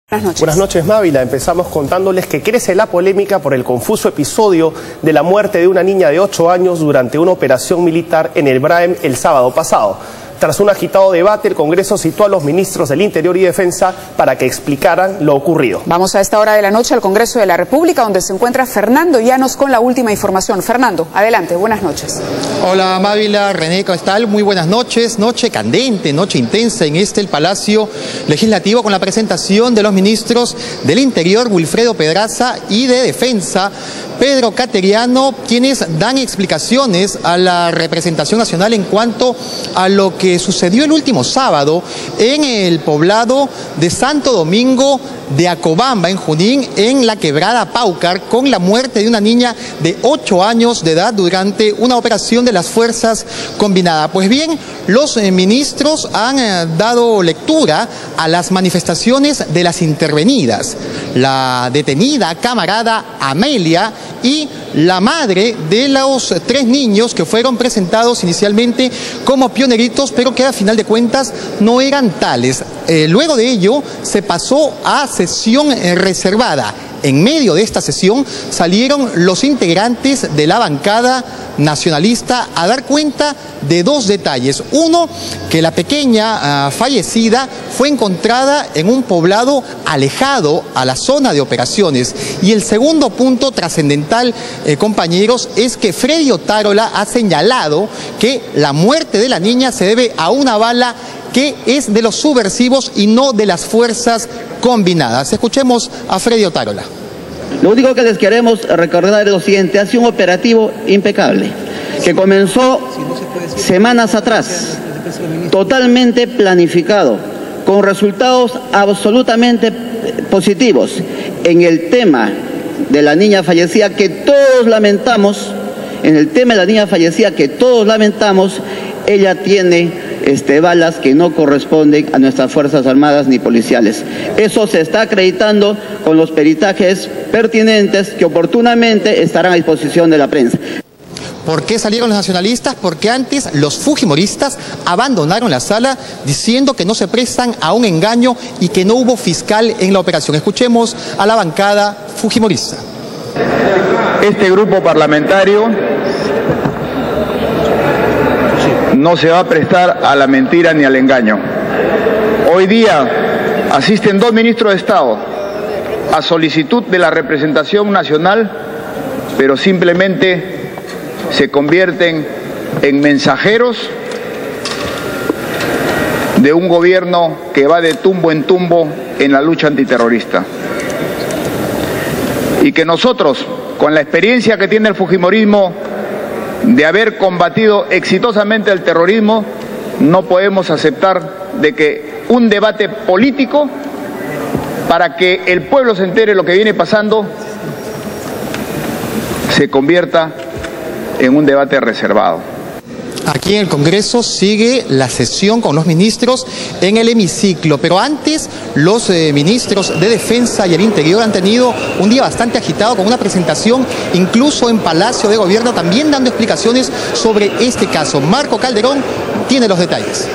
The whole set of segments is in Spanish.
Buenas noches. Buenas noches, Mávila. Empezamos contándoles que crece la polémica por el confuso episodio de la muerte de una niña de 8 años durante una operación militar en el Braem el sábado pasado. Tras un agitado debate, el Congreso citó a los ministros del Interior y Defensa para que explicaran lo ocurrido. Vamos a esta hora de la noche al Congreso de la República, donde se encuentra Fernando Llanos con la última información. Fernando, adelante, buenas noches. Hola Mávila, René, ¿cómo está? Muy buenas noches. Noche candente, noche intensa en el Palacio Legislativo, con la presentación de los ministros del Interior, Wilfredo Pedraza, y de Defensa, Pedro Cateriano, quienes dan explicaciones a la representación nacional en cuanto a lo que sucedió el último sábado en el poblado de Santo Domingo de Acobamba, en Junín, en la quebrada Paucar, con la muerte de una niña de 8 años de edad durante una operación de las Fuerzas Combinadas. Pues bien, los ministros han dado lectura a las manifestaciones de las intervenidas. La detenida camarada Amelia y la madre de los 3 niños que fueron presentados inicialmente como pioneritos, pero que a final de cuentas no eran tales. Luego de ello se pasó a sesión reservada. En medio de esta sesión salieron los integrantes de la bancada nacionalista a dar cuenta de 2 detalles. Uno, que la pequeña fallecida fue encontrada en un poblado alejado a la zona de operaciones. Y el segundo punto trascendental, compañeros, es que Freddy Otárola ha señalado que la muerte de la niña se debe a una bala que es de los subversivos y no de las Fuerzas Combinadas. Escuchemos a Freddy Otárola. Lo único que les queremos recordar es lo siguiente: ha sido un operativo impecable, que comenzó semanas atrás, totalmente planificado, con resultados absolutamente positivos. En el tema de la niña fallecida que todos lamentamos, ella tiene balas que no corresponden a nuestras Fuerzas Armadas ni policiales. Eso se está acreditando con los peritajes pertinentes que oportunamente estarán a disposición de la prensa. ¿Por qué salieron los nacionalistas? Porque antes los fujimoristas abandonaron la sala diciendo que no se prestan a un engaño y que no hubo fiscal en la operación. Escuchemos a la bancada fujimorista. Este grupo parlamentario no se va a prestar a la mentira ni al engaño. Hoy día asisten 2 ministros de Estado a solicitud de la representación nacional, pero simplemente se convierten en mensajeros de un gobierno que va de tumbo en tumbo en la lucha antiterrorista. Y que nosotros, con la experiencia que tiene el fujimorismo de haber combatido exitosamente el terrorismo, no podemos aceptar de que un debate político para que el pueblo se entere lo que viene pasando se convierta en un debate reservado. Aquí en el Congreso sigue la sesión con los ministros en el hemiciclo, pero antes los ministros de Defensa y el Interior han tenido un día bastante agitado, con una presentación incluso en Palacio de Gobierno, también dando explicaciones sobre este caso. Marco Calderón tiene los detalles.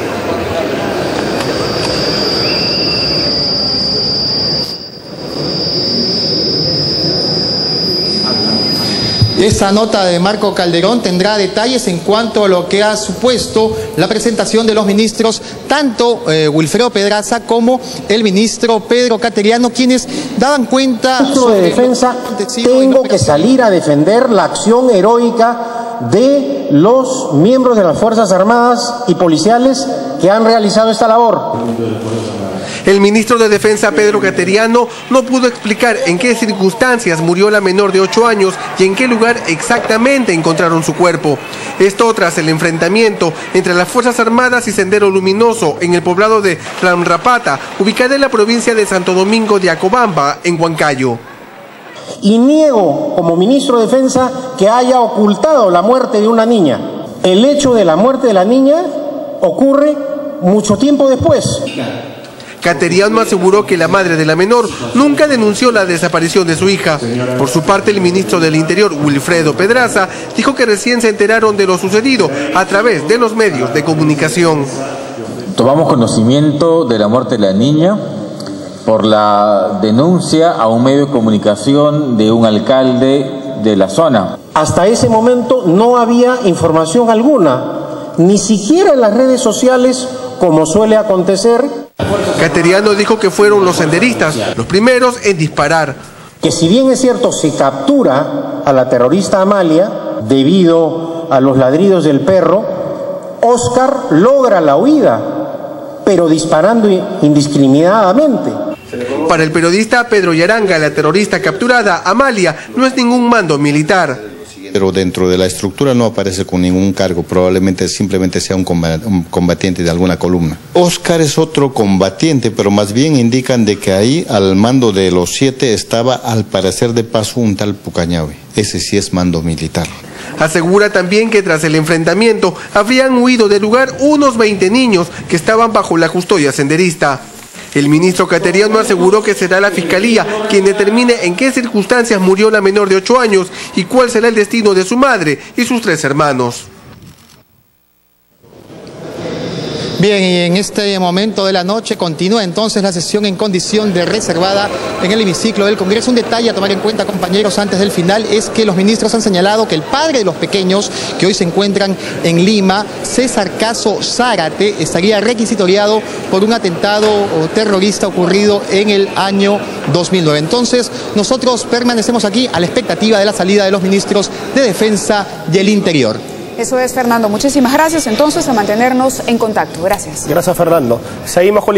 Esta nota de Marco Calderón tendrá detalles en cuanto a lo que ha supuesto la presentación de los ministros, tanto Wilfredo Pedraza como el ministro Pedro Cateriano, quienes daban cuenta... Ministro de Defensa, tengo que salir a defender la acción heroica de los miembros de las Fuerzas Armadas y policiales que han realizado esta labor. El ministro de Defensa, Pedro Cateriano, no pudo explicar en qué circunstancias murió la menor de 8 años y en qué lugar exactamente encontraron su cuerpo. Esto tras el enfrentamiento entre las Fuerzas Armadas y Sendero Luminoso en el poblado de Ramrapata, ubicada en la provincia de Santo Domingo de Acobamba, en Huancayo. Y niego, como ministro de Defensa, que haya ocultado la muerte de una niña. El hecho de la muerte de la niña ocurre mucho tiempo después. Cateriano aseguró que la madre de la menor nunca denunció la desaparición de su hija. Por su parte, el ministro del Interior, Wilfredo Pedraza, dijo que recién se enteraron de lo sucedido a través de los medios de comunicación. Tomamos conocimiento de la muerte de la niña por la denuncia a un medio de comunicación de un alcalde de la zona. Hasta ese momento no había información alguna, ni siquiera en las redes sociales, como suele acontecer. Cateriano dijo que fueron los senderistas los primeros en disparar. Que si bien es cierto, se captura a la terrorista Amalia debido a los ladridos del perro, Óscar logra la huida, pero disparando indiscriminadamente. Para el periodista Pedro Yaranga, la terrorista capturada, Amalia, no es ningún mando militar. Pero dentro de la estructura no aparece con ningún cargo, probablemente simplemente sea un combatiente de alguna columna. Óscar es otro combatiente, pero más bien indican de que ahí al mando de los 7 estaba al parecer de paso un tal Pucañaue. Ese sí es mando militar. Asegura también que tras el enfrentamiento habrían huido del lugar unos 20 niños que estaban bajo la custodia senderista. El ministro Cateriano aseguró que será la Fiscalía quien determine en qué circunstancias murió la menor de 8 años y cuál será el destino de su madre y sus 3 hermanos. Bien, y en este momento de la noche continúa entonces la sesión en condición de reservada en el hemiciclo del Congreso. Un detalle a tomar en cuenta, compañeros, antes del final, es que los ministros han señalado que el padre de los pequeños que hoy se encuentran en Lima, César Caso Zárate, estaría requisitoriado por un atentado terrorista ocurrido en el año 2009. Entonces, nosotros permanecemos aquí a la expectativa de la salida de los ministros de Defensa y el Interior. Eso es, Fernando. Muchísimas gracias. Entonces, a mantenernos en contacto. Gracias. Gracias, Fernando. Seguimos con